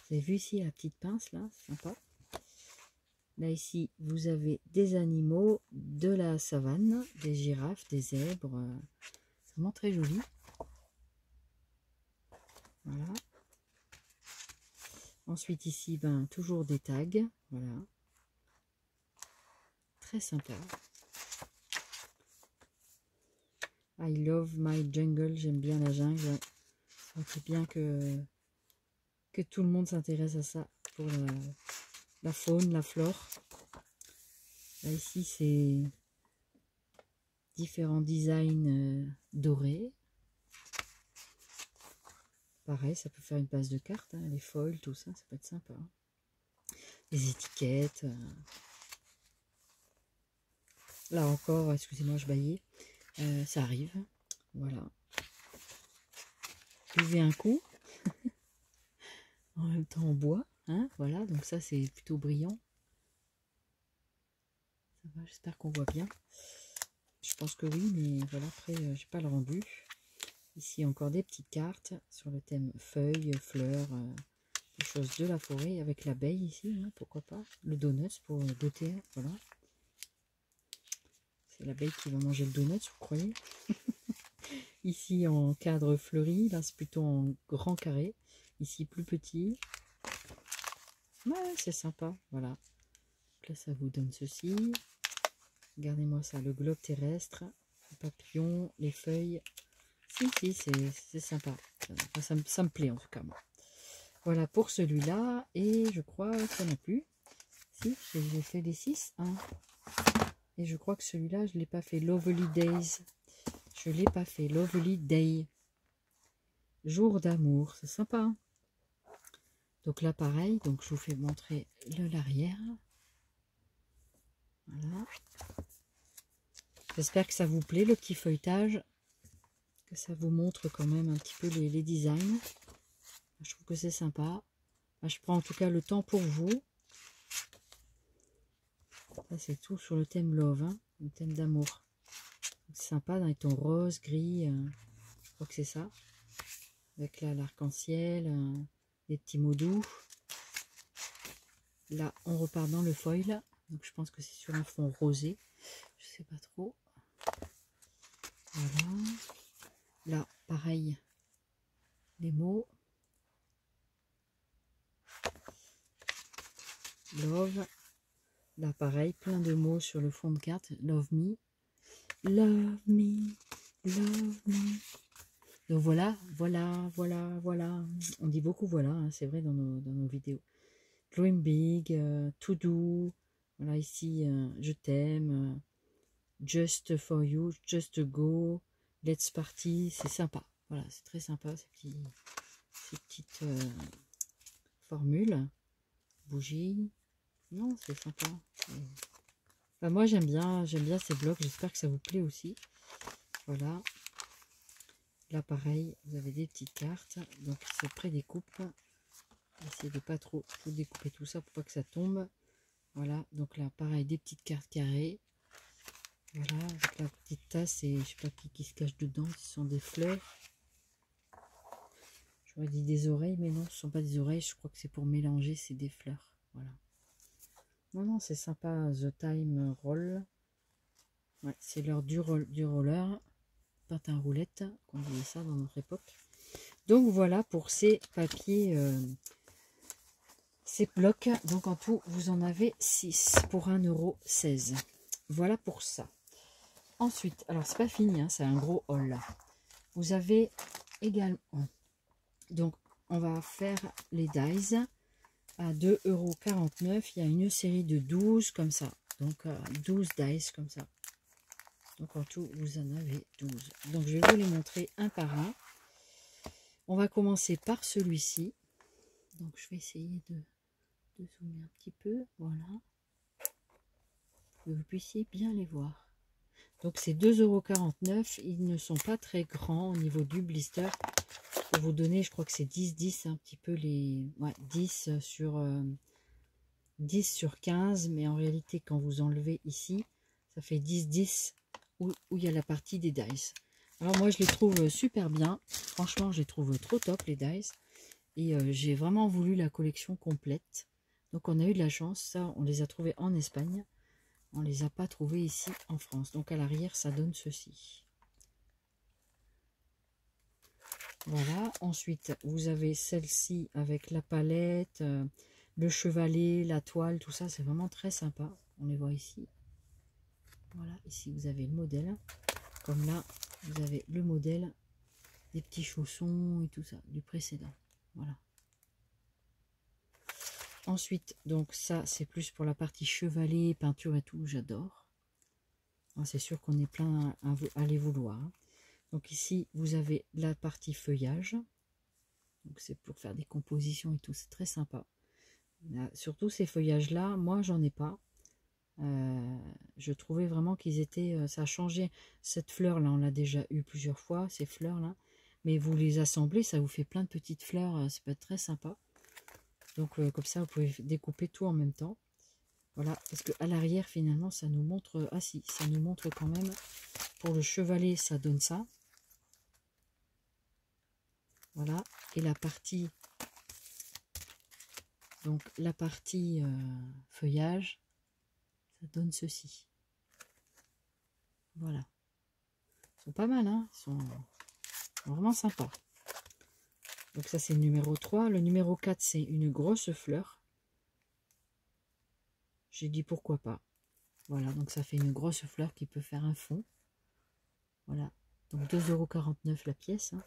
Vous avez vu ici la petite pince, là, c'est sympa. Là, ici, vous avez des animaux de la savane, des girafes, des zèbres. C'est vraiment très joli. Voilà. Ensuite, ici, ben, toujours des tags. Voilà. Très sympa. I love my jungle. J'aime bien la jungle. C'est bien que tout le monde s'intéresse à ça pour la faune, la flore. Là, ici, c'est différents designs dorés. Pareil, ça peut faire une base de cartes, hein, les foils, tout ça, ça peut être sympa. Hein. Les étiquettes. Là encore, excusez-moi, je bâillais. Ça arrive. Voilà. Buvez un coup. En même temps en bois. Hein, voilà, donc ça c'est plutôt brillant. Ça va, j'espère qu'on voit bien. Je pense que oui, mais voilà, après j'ai pas le rendu. Ici encore des petites cartes sur le thème feuilles, fleurs, des choses de la forêt avec l'abeille ici, hein, pourquoi pas. Le donut pour goûter, voilà. C'est l'abeille qui va manger le donut, vous croyez? Ici en cadre fleuri, là c'est plutôt en grand carré. Ici plus petit. Ouais, c'est sympa, voilà. Donc là ça vous donne ceci. Regardez-moi ça, le globe terrestre, le papillon, les feuilles. Si, c'est sympa. Enfin, ça me plaît en tout cas, moi. Voilà pour celui-là. Et je crois qu'il n'y en a plus. Si, j'ai fait les 6. Hein. Et je crois que celui-là, je ne l'ai pas fait. Lovely Days. Je ne l'ai pas fait. Lovely Day. Jour d'amour. C'est sympa. Hein. Donc là, pareil. Donc je vous fais montrer l'arrière. Voilà. J'espère que ça vous plaît, le petit feuilletage. Que ça vous montre quand même un petit peu les designs. Je trouve que c'est sympa. Je prends en tout cas le temps pour vous. Ça c'est tout sur le thème love, hein, le thème d'amour. C'est sympa dans les tons rose, gris, je crois que c'est ça. Avec là l'arc-en-ciel, des petits mots doux. Là on repart dans le foil. Donc je pense que c'est sur un fond rosé. Je sais pas trop. Voilà. Là pareil, les mots. Love. Là pareil, plein de mots sur le fond de carte. Love me. Love me. Love me. Donc voilà. On dit beaucoup voilà, hein, c'est vrai dans nos vidéos. Dream big, to do. Voilà ici, je t'aime. Just for you, just go. Let's party. C'est sympa. Voilà, c'est très sympa ces petites formules. Bougie. Non, c'est sympa. Enfin, moi j'aime bien ces blocs. J'espère que ça vous plaît aussi. Voilà. Là pareil, vous avez des petites cartes. Donc c'est pré-découpe. Essayez de pas trop découper tout ça pour pas que ça tombe. Voilà, donc là pareil, des petites cartes carrées. Voilà, avec la petite tasse et je sais pas qui se cache dedans. Ce sont des fleurs. J'aurais dit des oreilles, mais non, ce ne sont pas des oreilles. Je crois que c'est pour mélanger, c'est des fleurs. Voilà. Non, c'est sympa. The Time Roll. Ouais, c'est l'heure du roller. Patin roulette, qu'on disait ça dans notre époque. Donc voilà pour ces papiers, ces blocs. Donc en tout, vous en avez 6 pour 1,16 €. Voilà pour ça. Ensuite, alors c'est pas fini, hein, c'est un gros haul là. Vous avez également, donc on va faire les dies à 2,49 €. Il y a une série de 12 comme ça. Donc 12 dies comme ça. Donc en tout, vous en avez 12. Donc je vais vous les montrer un par un. On va commencer par celui-ci. Donc je vais essayer de zoomer un petit peu. Voilà. Que vous puissiez bien les voir. Donc c'est 2,49 €. Ils ne sont pas très grands au niveau du blister. Pour vous donner, je crois que c'est 10, un petit peu les... Ouais, 10 sur 15. Mais en réalité, quand vous enlevez ici, ça fait 10 où il y a la partie des dice. Alors moi, je les trouve super bien. Franchement, je les trouve trop top, les dice. Et j'ai vraiment voulu la collection complète. Donc on a eu de la chance. Ça, on les a trouvés en Espagne. On ne les a pas trouvés ici en France. Donc à l'arrière, ça donne ceci. Voilà. Ensuite, vous avez celle-ci avec la palette, le chevalet, la toile, tout ça. C'est vraiment très sympa. On les voit ici. Voilà. Ici, vous avez le modèle. Comme là, vous avez le modèle des petits chaussons et tout ça, du précédent. Voilà. Ensuite, donc ça, c'est plus pour la partie chevalet, peinture et tout. J'adore. C'est sûr qu'on est plein à les vouloir. Donc ici, vous avez la partie feuillage. Donc c'est pour faire des compositions et tout. C'est très sympa. Là, surtout ces feuillages-là, moi, j'en ai pas. Je trouvais vraiment qu'ils étaient... ça a changé. Cette fleur-là, on l'a déjà eu plusieurs fois, ces fleurs-là. Mais vous les assemblez, ça vous fait plein de petites fleurs. Ça peut être très sympa. Donc, comme ça, vous pouvez découper tout en même temps. Voilà, parce qu'à l'arrière, finalement, ça nous montre... Ah si, ça nous montre quand même. Pour le chevalet, ça donne ça. Voilà. Et la partie... Donc, la partie feuillage, ça donne ceci. Voilà. Ils sont pas mal, hein. Ils sont vraiment sympas. Donc ça, c'est le numéro 3. Le numéro 4, c'est une grosse fleur. J'ai dit pourquoi pas. Voilà, donc ça fait une grosse fleur qui peut faire un fond. Voilà. Donc 2,49 € la pièce. Hein.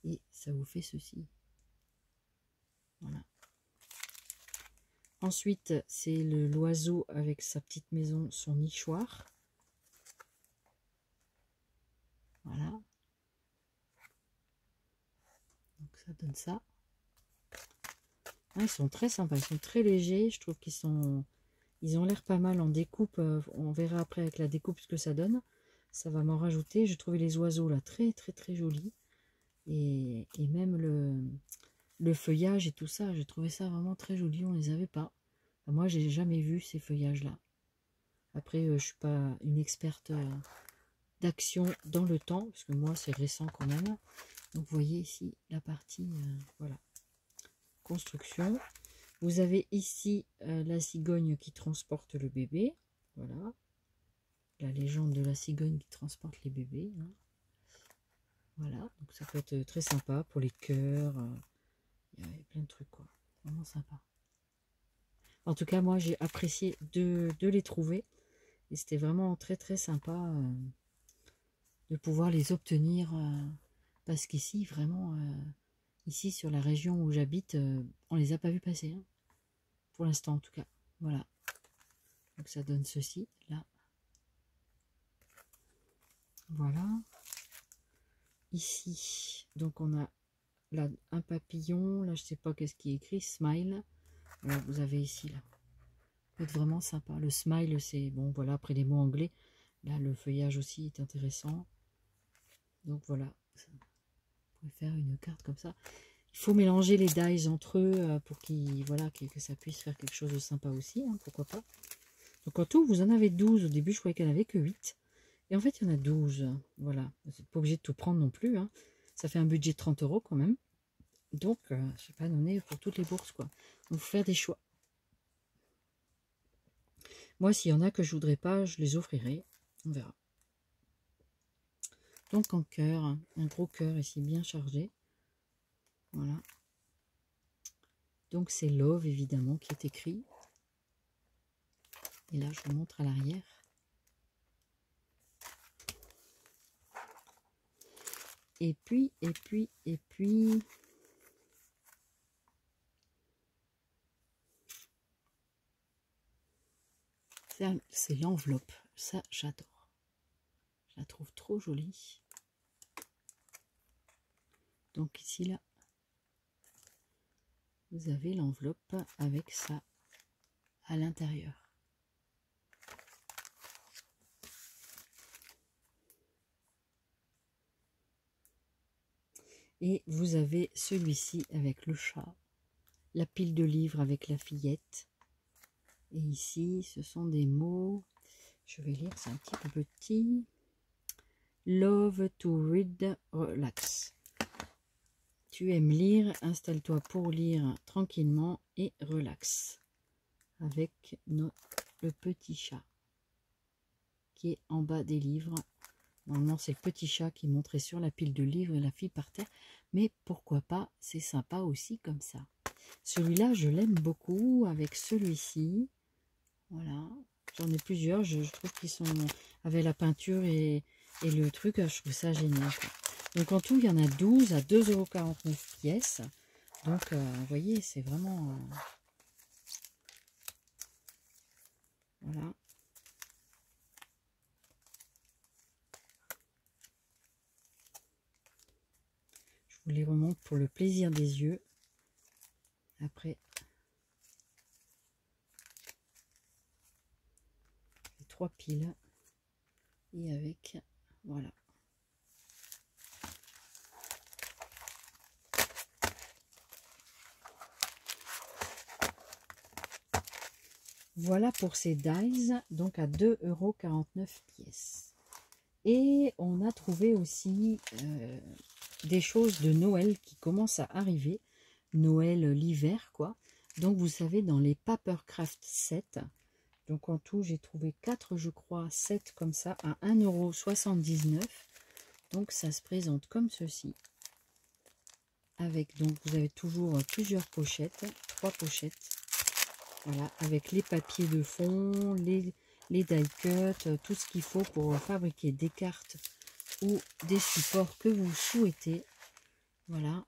Et ça vous fait ceci. Voilà. Ensuite, c'est l'oiseau avec sa petite maison, son nichoir. Voilà. Donc ça donne ça. Ah, ils sont très sympas, ils sont très légers. Je trouve ils ont l'air pas mal en découpe. On verra après avec la découpe ce que ça donne. Ça va m'en rajouter. Je trouvais les oiseaux là très très très jolis. Et même le feuillage et tout ça, j'ai trouvé ça vraiment très joli. On les avait pas. Enfin, moi, j'ai jamais vu ces feuillages là. Après, je suis pas une experte d'action dans le temps, parce que moi, c'est récent quand même. Donc, vous voyez ici la partie, voilà, construction. Vous avez ici la cigogne qui transporte le bébé. Voilà. La légende de la cigogne qui transporte les bébés. Hein. Voilà. Donc ça peut être très sympa pour les cœurs. Il y a plein de trucs, quoi. Vraiment sympa. En tout cas, moi, j'ai apprécié de les trouver. Et c'était vraiment très, très sympa de pouvoir les obtenir. Parce qu'ici, vraiment, ici, sur la région où j'habite, on les a pas vus passer. Hein. Pour l'instant, en tout cas. Voilà. Donc ça donne ceci, là. Voilà. Ici, donc on a là un papillon. Là, je sais pas qu'est-ce qui est écrit. Smile. Alors, vous avez ici, là. C'est vraiment sympa. Le smile, c'est... Bon, voilà, après les mots anglais. Là, le feuillage aussi est intéressant. Donc, voilà. Vous pouvez faire une carte comme ça. Il faut mélanger les dies entre eux pour voilà, que ça puisse faire quelque chose de sympa aussi. Hein, pourquoi pas. Donc, en tout, vous en avez 12. Au début, je croyais qu'il n'y en avait que 8. Et en fait, il y en a 12. Voilà. Vous n'êtes pas obligé de tout prendre non plus. Hein. Ça fait un budget de 30 € quand même. Donc, c'est pas donné pour toutes les bourses, quoi. Donc, il faut faire des choix. Moi, s'il y en a que je voudrais pas, je les offrirai. On verra. Donc, en cœur, un gros cœur ici bien chargé. Voilà. Donc, c'est Love, évidemment, qui est écrit. Et là, je vous montre à l'arrière. Et puis, c'est l'enveloppe. Ça, j'adore. Je la trouve trop jolie. Donc ici, là, vous avez l'enveloppe avec ça à l'intérieur. Et vous avez celui-ci avec le chat, la pile de livres avec la fillette. Et ici, ce sont des mots. Je vais lire, c'est un petit peu petit. Love to read, relax. Tu aimes lire, installe-toi pour lire tranquillement et relax. Avec le petit chat qui est en bas des livres. Normalement, c'est le petit chat qui montrait sur la pile de livres et la fille par terre. Mais pourquoi pas, c'est sympa aussi comme ça. Celui-là, je l'aime beaucoup avec celui-ci. Voilà. J'en ai plusieurs. Je trouve qu'ils sont avec la peinture et le truc. Je trouve ça génial. Donc, en tout, il y en a 12 à 2,49 € pièce. Donc, vous voyez, c'est vraiment... voilà. Je vous les remonte pour le plaisir des yeux. Après, 3 piles. Et avec, voilà. Voilà pour ces dies, donc à 2,49 € pièce. Et on a trouvé aussi des choses de Noël qui commencent à arriver. Noël, l'hiver, quoi. Donc, vous savez, dans les Papercraft 7, donc en tout, j'ai trouvé 4, je crois, 7 comme ça, à 1,79 €. Donc, ça se présente comme ceci. Avec, donc, vous avez toujours plusieurs pochettes, 3 pochettes. Voilà, avec les papiers de fond, les die cut, tout ce qu'il faut pour fabriquer des cartes ou des supports que vous souhaitez. Voilà.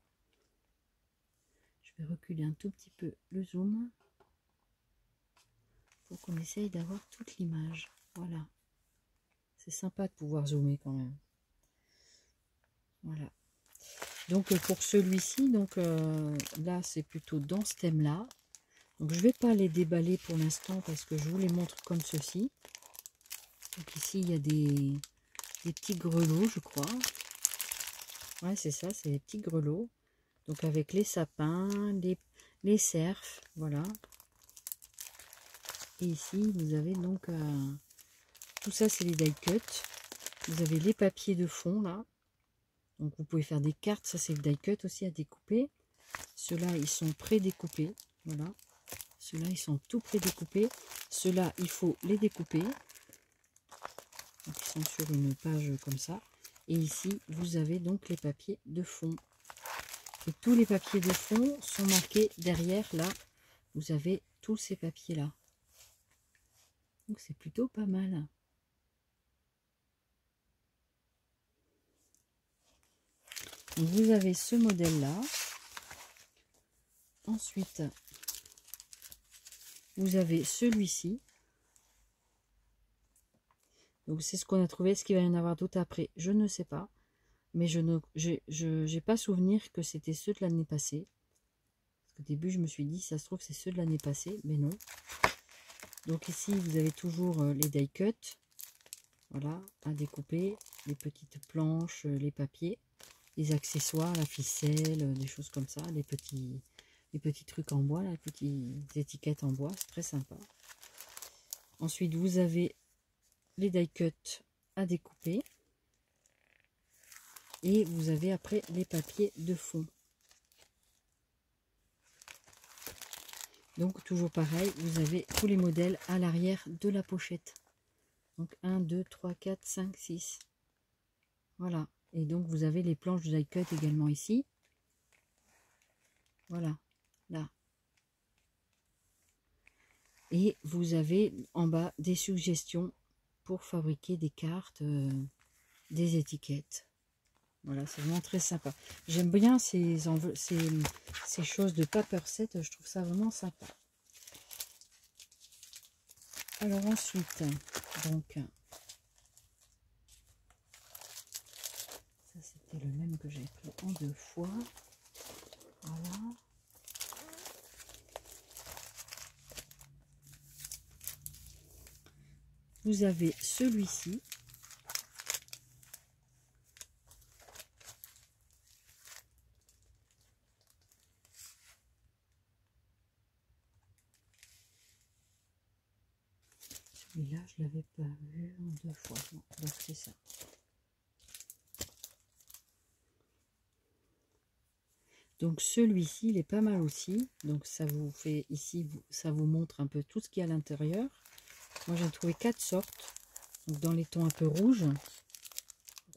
Je vais reculer un tout petit peu le zoom pour qu'on essaye d'avoir toute l'image. Voilà. C'est sympa de pouvoir zoomer quand même. Voilà. Donc pour celui-ci, donc là c'est plutôt dans ce thème-là. Donc je ne vais pas les déballer pour l'instant parce que je vous les montre comme ceci. Donc ici il y a des petits grelots, je crois. Ouais, c'est ça, c'est des petits grelots. Donc avec les sapins, les cerfs, voilà. Et ici vous avez donc tout ça, c'est les die cut. Vous avez les papiers de fond là. Donc vous pouvez faire des cartes, ça c'est le die cut aussi à découper. Ceux-là ils sont pré-découpés, voilà. Ceux-là ils sont tout pré-découpés. Ceux-là il faut les découper. Donc, ils sont sur une page comme ça. Et ici vous avez donc les papiers de fond. Et tous les papiers de fond sont marqués derrière là. Vous avez tous ces papiers là. Donc c'est plutôt pas mal. Donc, vous avez ce modèle là. Ensuite, vous avez celui-ci. Donc c'est ce qu'on a trouvé. Est-ce qu'il va y en avoir d'autres après? Je ne sais pas. Mais je n'ai pas souvenir que c'était ceux de l'année passée. Parce qu'au début, je me suis dit, ça se trouve, c'est ceux de l'année passée. Mais non. Donc ici, vous avez toujours les die cut. Voilà, à découper. Les petites planches, les papiers. Les accessoires, la ficelle, des choses comme ça. Les petits trucs en bois, là, les petites étiquettes en bois. C'est très sympa. Ensuite, vous avez les die cut à découper. Et vous avez après les papiers de fond. Donc toujours pareil, vous avez tous les modèles à l'arrière de la pochette. Donc 1, 2, 3, 4, 5, 6. Voilà. Et donc vous avez les planches de die cut également ici. Voilà. Là. Et vous avez en bas des suggestions pour fabriquer des cartes, des étiquettes. Voilà, c'est vraiment très sympa. J'aime bien ces choses de paper set, je trouve ça vraiment sympa. Alors ensuite, donc, ça c'était le même que j'ai pris en 2 fois. Voilà. Vous avez celui-ci. Celui-là, je ne l'avais pas vu en 2 fois. Non, donc c'est ça. Donc celui-ci, il est pas mal aussi. Donc ça vous fait ici, ça vous montre un peu tout ce qu'il y a à l'intérieur. Moi j'ai trouvé 4 sortes. Donc dans les tons un peu rouges.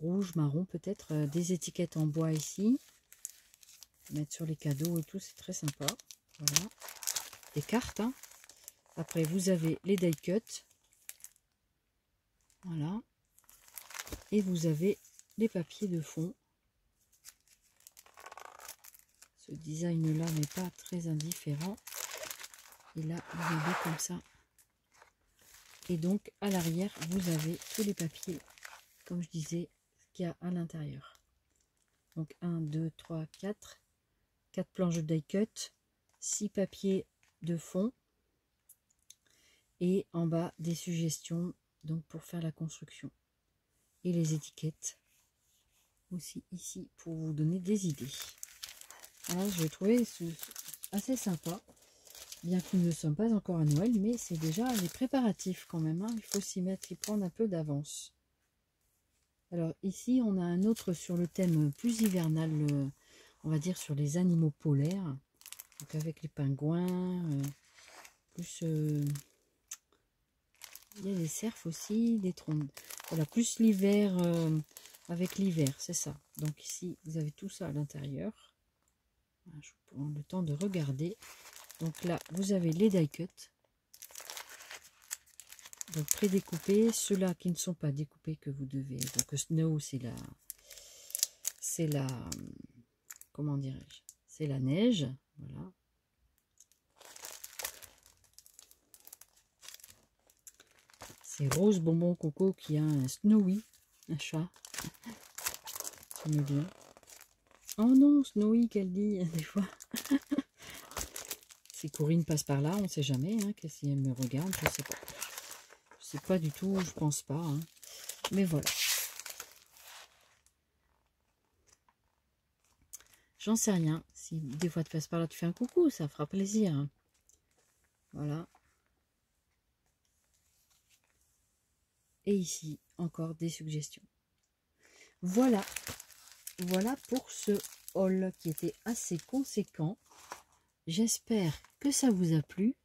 Rouge, marron peut-être. Des étiquettes en bois ici. Mettre sur les cadeaux et tout, c'est très sympa. Voilà. Des cartes. Hein. Après vous avez les die cut. Voilà. Et vous avez les papiers de fond. Ce design là n'est pas très indifférent. Et là vous avez comme ça. Et donc à l'arrière vous avez tous les papiers, comme je disais, ce qu'il y a à l'intérieur. Donc 1, 2, 3, 4. 4 planches de die cut. 6 papiers de fond. Et en bas des suggestions donc pour faire la construction. Et les étiquettes aussi ici pour vous donner des idées. Voilà, je trouvais assez sympa, bien que nous ne sommes pas encore à Noël, mais c'est déjà les préparatifs quand même, hein. Il faut s'y mettre, y prendre un peu d'avance. Alors ici on a un autre sur le thème plus hivernal, on va dire sur les animaux polaires, donc avec les pingouins, plus il y a des cerfs aussi, des trombes. Voilà, plus l'hiver, avec l'hiver, c'est ça. Donc ici vous avez tout ça à l'intérieur. Je prends le temps de regarder. Donc là vous avez les die cut, donc prédécoupés, ceux-là qui ne sont pas découpés que vous devez, donc snow c'est la comment dirais-je, c'est la neige, voilà. C'est Rose Bonbon Coco qui a un Snowy, un chat, ça me vient. Oh non, Snowy qu'elle dit des fois. Si Corinne passe par là, on ne sait jamais, hein, que si elle me regarde, je sais pas. Je sais pas du tout, je pense pas, hein. Mais voilà. J'en sais rien. Si des fois tu passes par là, tu fais un coucou, ça fera plaisir, hein. Voilà. Et ici, encore des suggestions. Voilà. Voilà pour ce haul qui était assez conséquent. J'espère que ça vous a plu.